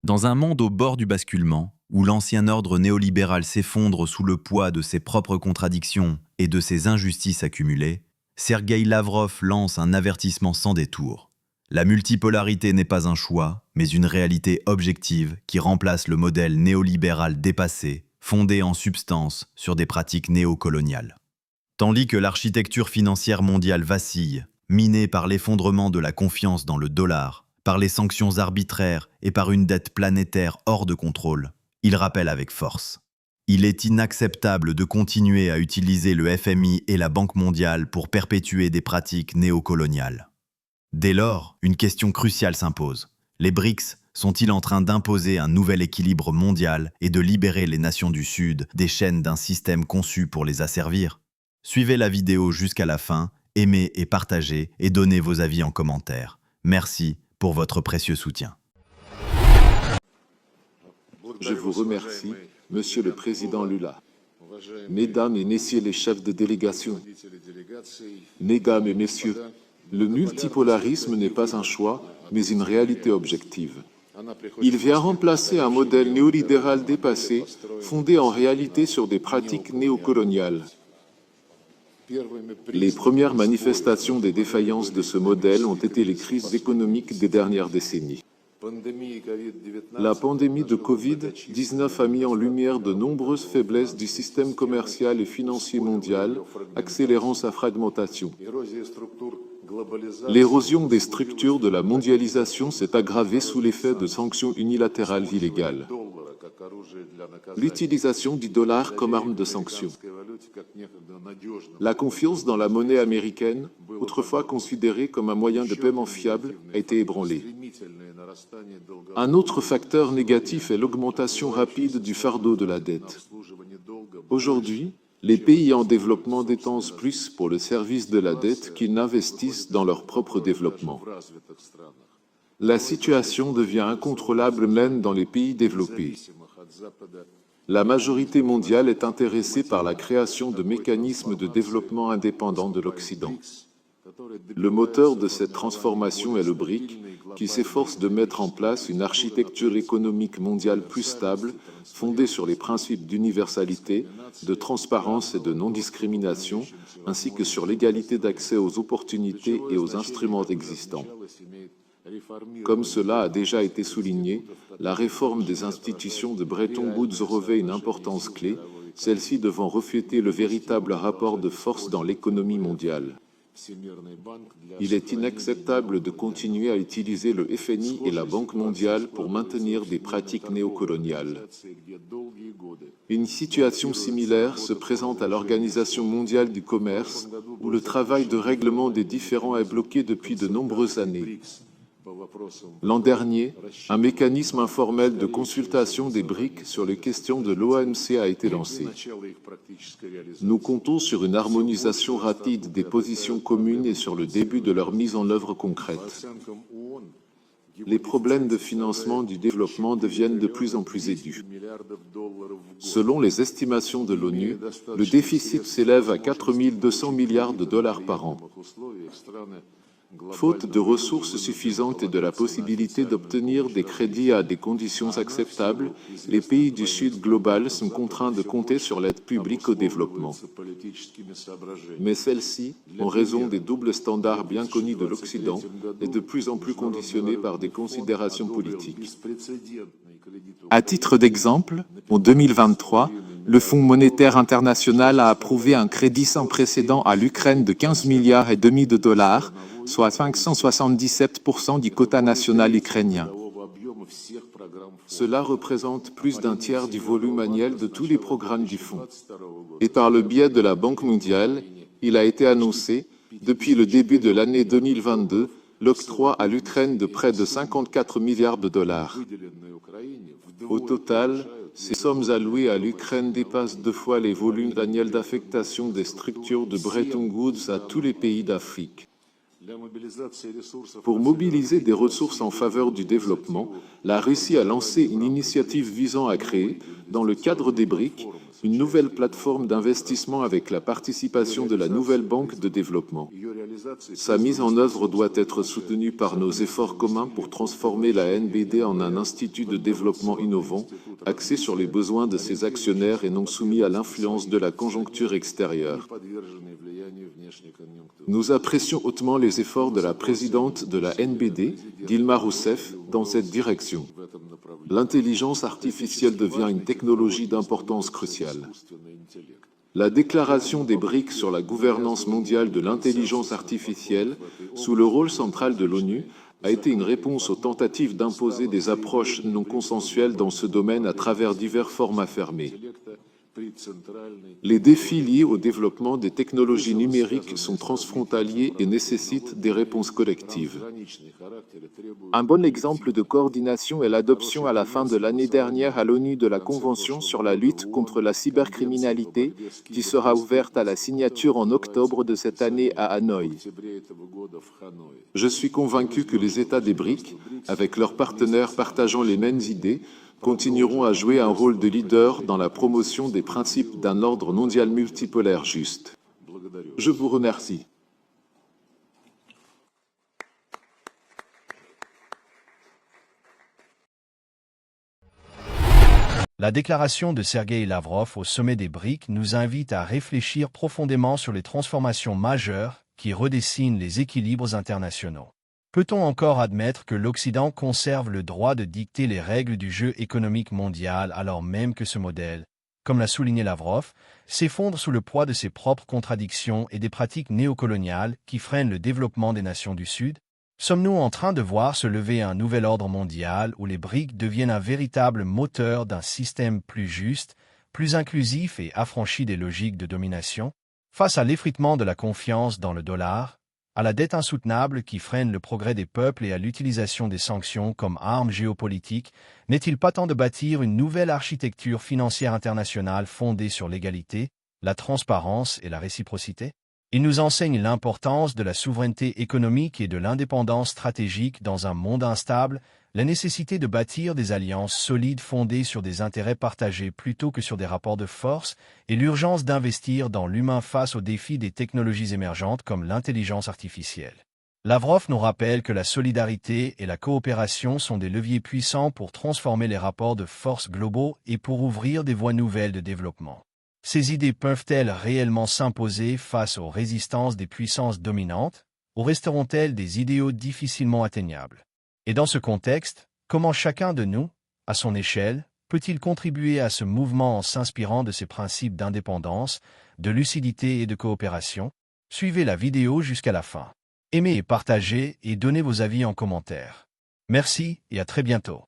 Dans un monde au bord du basculement, où l'ancien ordre néolibéral s'effondre sous le poids de ses propres contradictions et de ses injustices accumulées, Sergueï Lavrov lance un avertissement sans détour. La multipolarité n'est pas un choix, mais une réalité objective qui remplace le modèle néolibéral dépassé, fondé en substance sur des pratiques néocoloniales. Tandis que l'architecture financière mondiale vacille, minée par l'effondrement de la confiance dans le dollar, par les sanctions arbitraires et par une dette planétaire hors de contrôle, il rappelle avec force. Il est inacceptable de continuer à utiliser le FMI et la Banque mondiale pour perpétuer des pratiques néocoloniales. Dès lors, une question cruciale s'impose. Les BRICS sont-ils en train d'imposer un nouvel équilibre mondial et de libérer les nations du Sud des chaînes d'un système conçu pour les asservir? Suivez la vidéo jusqu'à la fin, aimez et partagez et donnez vos avis en commentaire. Merci pour votre précieux soutien. Je vous remercie, Monsieur le Président Lula. Mesdames et Messieurs les chefs de délégation, Mesdames et Messieurs, le multipolarisme n'est pas un choix, mais une réalité objective. Il vient remplacer un modèle néolibéral dépassé, fondé en réalité sur des pratiques néocoloniales. Les premières manifestations des défaillances de ce modèle ont été les crises économiques des dernières décennies. La pandémie de Covid-19 a mis en lumière de nombreuses faiblesses du système commercial et financier mondial, accélérant sa fragmentation. L'érosion des structures de la mondialisation s'est aggravée sous l'effet de sanctions unilatérales illégales. L'utilisation du dollar comme arme de sanction. La confiance dans la monnaie américaine, autrefois considérée comme un moyen de paiement fiable, a été ébranlée. Un autre facteur négatif est l'augmentation rapide du fardeau de la dette. Aujourd'hui, les pays en développement dépensent plus pour le service de la dette qu'ils n'investissent dans leur propre développement. La situation devient incontrôlable même dans les pays développés. La majorité mondiale est intéressée par la création de mécanismes de développement indépendants de l'Occident. Le moteur de cette transformation est le BRIC, qui s'efforce de mettre en place une architecture économique mondiale plus stable, fondée sur les principes d'universalité, de transparence et de non-discrimination, ainsi que sur l'égalité d'accès aux opportunités et aux instruments existants. Comme cela a déjà été souligné, la réforme des institutions de Bretton Woods revêt une importance clé, celle-ci devant refléter le véritable rapport de force dans l'économie mondiale. Il est inacceptable de continuer à utiliser le FMI et la Banque mondiale pour maintenir des pratiques néocoloniales. Une situation similaire se présente à l'Organisation mondiale du commerce, où le travail de règlement des différends est bloqué depuis de nombreuses années. L'an dernier, un mécanisme informel de consultation des BRIC sur les questions de l'OMC a été lancé. Nous comptons sur une harmonisation rapide des positions communes et sur le début de leur mise en œuvre concrète. Les problèmes de financement du développement deviennent de plus en plus aigus. Selon les estimations de l'ONU, le déficit s'élève à 4 200 milliards de dollars par an. Faute de ressources suffisantes et de la possibilité d'obtenir des crédits à des conditions acceptables, les pays du Sud global sont contraints de compter sur l'aide publique au développement. Mais celle-ci, en raison des doubles standards bien connus de l'Occident, est de plus en plus conditionnée par des considérations politiques. À titre d'exemple, en 2023, le Fonds monétaire international a approuvé un crédit sans précédent à l'Ukraine de 15,5 milliards de dollars, soit 577% du quota national ukrainien. Cela représente plus d'un tiers du volume annuel de tous les programmes du fonds. Et par le biais de la Banque mondiale, il a été annoncé, depuis le début de l'année 2022, l'octroi à l'Ukraine de près de 54 milliards de dollars. Au total, ces sommes allouées à l'Ukraine dépassent 2 fois les volumes annuels d'affectation des structures de Bretton Woods à tous les pays d'Afrique. Pour mobiliser des ressources en faveur du développement, la Russie a lancé une initiative visant à créer, dans le cadre des BRIC, une nouvelle plateforme d'investissement avec la participation de la nouvelle banque de développement. Sa mise en œuvre doit être soutenue par nos efforts communs pour transformer la NBD en un institut de développement innovant, axé sur les besoins de ses actionnaires et non soumis à l'influence de la conjoncture extérieure. Nous apprécions hautement les efforts de la présidente de la NBD, Dilma Rousseff, dans cette direction. L'intelligence artificielle devient une technologie d'importance cruciale. La déclaration des BRICS sur la gouvernance mondiale de l'intelligence artificielle, sous le rôle central de l'ONU, a été une réponse aux tentatives d'imposer des approches non consensuelles dans ce domaine à travers divers formats fermés. Les défis liés au développement des technologies numériques sont transfrontaliers et nécessitent des réponses collectives. Un bon exemple de coordination est l'adoption à la fin de l'année dernière à l'ONU de la Convention sur la lutte contre la cybercriminalité, qui sera ouverte à la signature en octobre de cette année à Hanoï. Je suis convaincu que les États des BRICS, avec leurs partenaires partageant les mêmes idées, continueront à jouer un rôle de leader dans la promotion des principes d'un ordre mondial multipolaire juste. Je vous remercie. La déclaration de Sergueï Lavrov au sommet des BRICS nous invite à réfléchir profondément sur les transformations majeures qui redessinent les équilibres internationaux. Peut-on encore admettre que l'Occident conserve le droit de dicter les règles du jeu économique mondial alors même que ce modèle, comme l'a souligné Lavrov, s'effondre sous le poids de ses propres contradictions et des pratiques néocoloniales qui freinent le développement des nations du Sud? Sommes-nous en train de voir se lever un nouvel ordre mondial où les BRICS deviennent un véritable moteur d'un système plus juste, plus inclusif et affranchi des logiques de domination? Face à l'effritement de la confiance dans le dollar, à la dette insoutenable qui freine le progrès des peuples et à l'utilisation des sanctions comme arme géopolitique, n'est-il pas temps de bâtir une nouvelle architecture financière internationale fondée sur l'égalité, la transparence et la réciprocité? Il nous enseigne l'importance de la souveraineté économique et de l'indépendance stratégique dans un monde instable, la nécessité de bâtir des alliances solides fondées sur des intérêts partagés plutôt que sur des rapports de force, et l'urgence d'investir dans l'humain face aux défis des technologies émergentes comme l'intelligence artificielle. Lavrov nous rappelle que la solidarité et la coopération sont des leviers puissants pour transformer les rapports de force globaux et pour ouvrir des voies nouvelles de développement. Ces idées peuvent-elles réellement s'imposer face aux résistances des puissances dominantes, ou resteront-elles des idéaux difficilement atteignables? Et dans ce contexte, comment chacun de nous, à son échelle, peut-il contribuer à ce mouvement en s'inspirant de ces principes d'indépendance, de lucidité et de coopération? Suivez la vidéo jusqu'à la fin. Aimez et partagez et donnez vos avis en commentaire. Merci et à très bientôt.